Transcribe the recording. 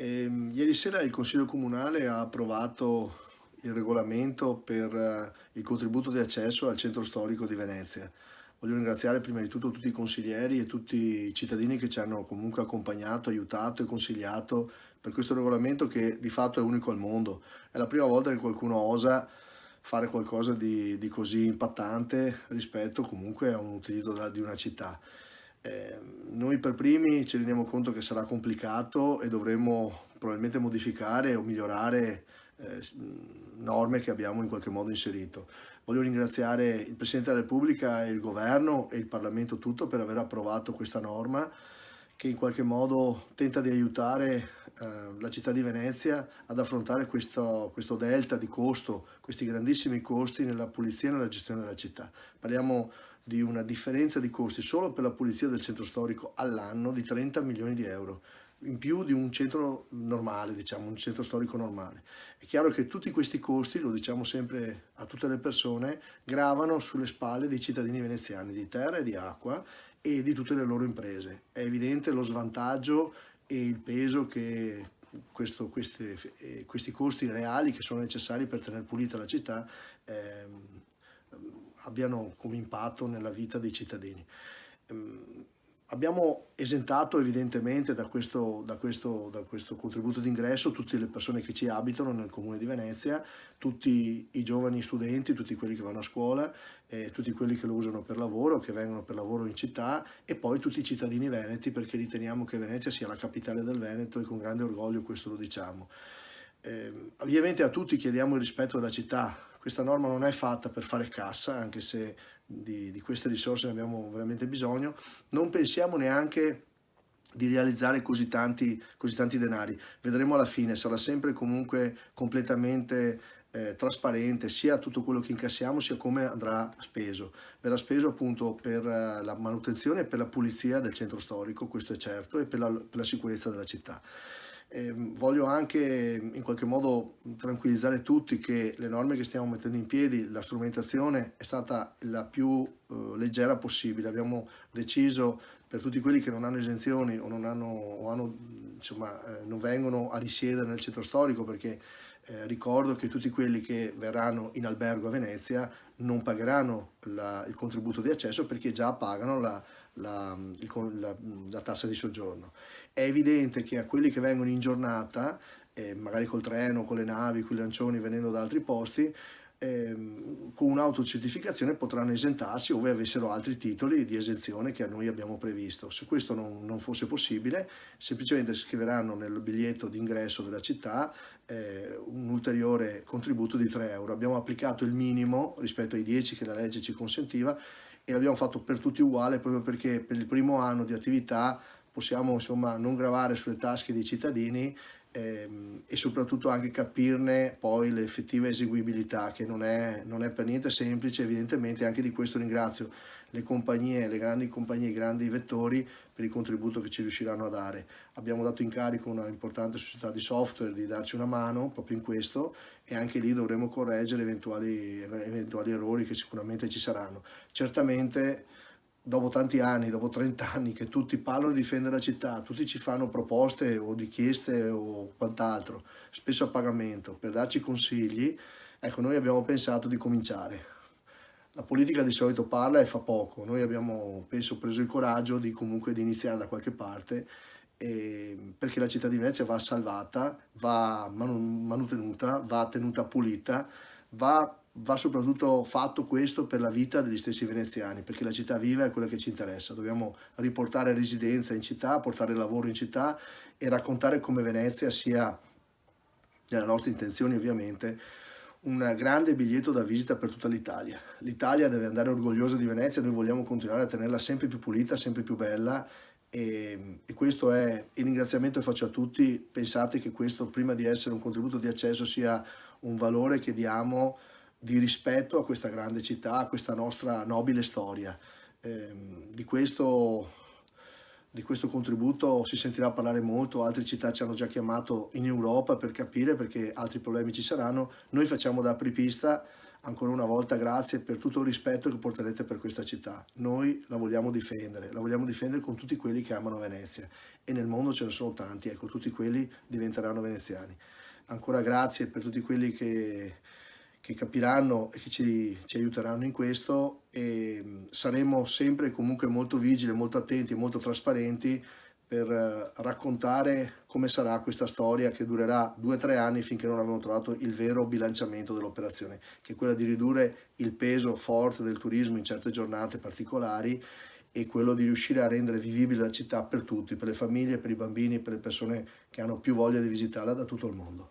Ieri sera il Consiglio Comunale ha approvato il regolamento per il contributo di accesso al centro storico di Venezia. Voglio ringraziare prima di tutto tutti i consiglieri e tutti i cittadini che ci hanno comunque accompagnato, aiutato e consigliato per questo regolamento che di fatto è unico al mondo. È la prima volta che qualcuno osa fare qualcosa di così impattante rispetto comunque a un utilizzo di una città. Noi per primi ci rendiamo conto che sarà complicato e dovremo probabilmente modificare o migliorare norme che abbiamo in qualche modo inserito. Voglio ringraziare il Presidente della Repubblica e il Governo e il Parlamento tutto per aver approvato questa norma che in qualche modo tenta di aiutare la città di Venezia ad affrontare questo delta di costo, questi grandissimi costi nella pulizia e nella gestione della città. Parliamo di una differenza di costi solo per la pulizia del centro storico all'anno di 30 milioni di euro, in più di un centro normale, diciamo, un centro storico normale. È chiaro che tutti questi costi, lo diciamo sempre a tutte le persone, gravano sulle spalle dei cittadini veneziani, di terra e di acqua e di tutte le loro imprese. È evidente lo svantaggio e il peso che questi costi reali che sono necessari per tenere pulita la città abbiano come impatto nella vita dei cittadini. Abbiamo esentato evidentemente da questo contributo d'ingresso tutte le persone che ci abitano nel comune di Venezia, tutti i giovani studenti, tutti quelli che vanno a scuola, tutti quelli che lo usano per lavoro, che vengono per lavoro in città e poi tutti i cittadini veneti perché riteniamo che Venezia sia la capitale del Veneto e con grande orgoglio questo lo diciamo. Ovviamente a tutti chiediamo il rispetto della città. Questa norma non è fatta per fare cassa, anche se di queste risorse ne abbiamo veramente bisogno. Non pensiamo neanche di realizzare così tanti denari. Vedremo alla fine, sarà sempre comunque completamente trasparente sia tutto quello che incassiamo sia come andrà speso. Verrà speso appunto per la manutenzione e per la pulizia del centro storico, questo è certo, e per la sicurezza della città. Voglio anche in qualche modo tranquillizzare tutti che le norme che stiamo mettendo in piedi, la strumentazione è stata la più leggera possibile. Abbiamo deciso per tutti quelli che non hanno esenzioni insomma, non vengono a risiedere nel centro storico perché ricordo che tutti quelli che verranno in albergo a Venezia non pagheranno il contributo di accesso perché già pagano la tassa di soggiorno. È evidente che a quelli che vengono in giornata, magari col treno, con le navi, con i lancioni venendo da altri posti, con un'autocertificazione potranno esentarsi ove avessero altri titoli di esenzione che noi abbiamo previsto. Se questo non fosse possibile, semplicemente scriveranno nel biglietto d'ingresso della città un ulteriore contributo di 3 euro. Abbiamo applicato il minimo rispetto ai 10 che la legge ci consentiva e l'abbiamo fatto per tutti uguale proprio perché per il primo anno di attività possiamo insomma non gravare sulle tasche dei cittadini e soprattutto anche capirne poi l'effettiva eseguibilità che non è per niente semplice, evidentemente anche di questo ringrazio le compagnie, le grandi compagnie, i grandi vettori per il contributo che ci riusciranno a dare. Abbiamo dato incarico a una importante società di software di darci una mano proprio in questo e anche lì dovremo correggere eventuali errori che sicuramente ci saranno. Certamente dopo tanti anni, dopo 30 anni che tutti parlano di difendere la città, tutti ci fanno proposte o richieste o quant'altro, spesso a pagamento, per darci consigli, ecco noi abbiamo pensato di cominciare. La politica di solito parla e fa poco, noi abbiamo, penso, preso il coraggio di comunque di iniziare da qualche parte perché la città di Venezia va salvata, va manutenuta, va tenuta pulita, va soprattutto fatto questo per la vita degli stessi veneziani, perché la città viva è quella che ci interessa. Dobbiamo riportare residenza in città, portare lavoro in città e raccontare come Venezia sia, nelle nostre intenzioni ovviamente, un grande biglietto da visita per tutta l'Italia. L'Italia deve andare orgogliosa di Venezia, noi vogliamo continuare a tenerla sempre più pulita, sempre più bella e questo è il ringraziamento che faccio a tutti. Pensate che questo, prima di essere un contributo di accesso, sia un valore che diamo di rispetto a questa grande città, a questa nostra nobile storia. Di questo contributo si sentirà parlare molto, altre città ci hanno già chiamato in Europa per capire perché altri problemi ci saranno. Noi facciamo da apripista Ancora una volta grazie per tutto il rispetto che porterete per questa città. Noi la vogliamo difendere con tutti quelli che amano Venezia e nel mondo ce ne sono tanti, ecco, tutti quelli diventeranno veneziani. Ancora grazie per tutti quelli che capiranno e che ci aiuteranno in questo e saremo sempre comunque molto vigili, molto attenti e molto trasparenti per raccontare come sarà questa storia che durerà 2 o 3 anni finché non avremo trovato il vero bilanciamento dell'operazione, che è quella di ridurre il peso forte del turismo in certe giornate particolari e quello di riuscire a rendere vivibile la città per tutti, per le famiglie, per i bambini, per le persone che hanno più voglia di visitarla da tutto il mondo.